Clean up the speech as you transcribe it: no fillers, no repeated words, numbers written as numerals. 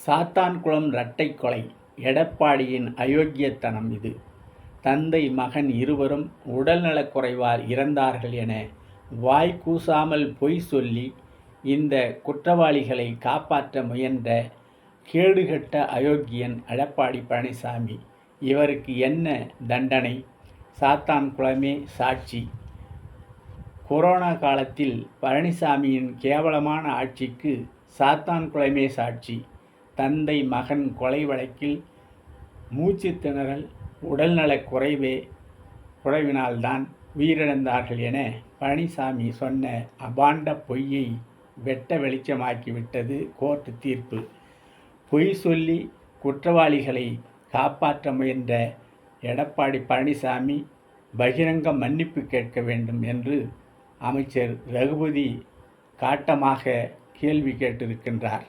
சாத்தான்குளம் இரட்டை கொலை எடப்பாடியின் அயோக்கியத்தனம் இது. தந்தை மகன் இருவரும் உடல்நலக்குறைவால் இறந்தார்கள் என வாய் கூசாமல் பொய் சொல்லி இந்த குற்றவாளிகளை காப்பாற்ற முயன்ற கேடுகெட்ட அயோக்கியன் எடப்பாடி பழனிசாமி. இவருக்கு என்ன தண்டனை? சாத்தான்குளமே சாட்சி. கொரோனா காலத்தில் பழனிசாமியின் கேவலமான ஆட்சிக்கு சாத்தான்குளமே சாட்சி. தந்தை மகன் கொலை வழக்கில் மூச்சு திணறல், உடல்நலக் குறைவினால்தான் உயிரிழந்தார்கள் என பழனிசாமி சொன்ன அபாண்ட பொய்யை வெட்ட வெளிச்சமாக்கிவிட்டது கோர்ட் தீர்ப்பு. பொய் சொல்லி குற்றவாளிகளை காப்பாற்ற முயன்ற எடப்பாடி பழனிசாமி பகிரங்க மன்னிப்பு கேட்க வேண்டும் என்று அமைச்சர் ரகுபதி காட்டமாக கேள்வி கேட்டிருக்கின்றார்.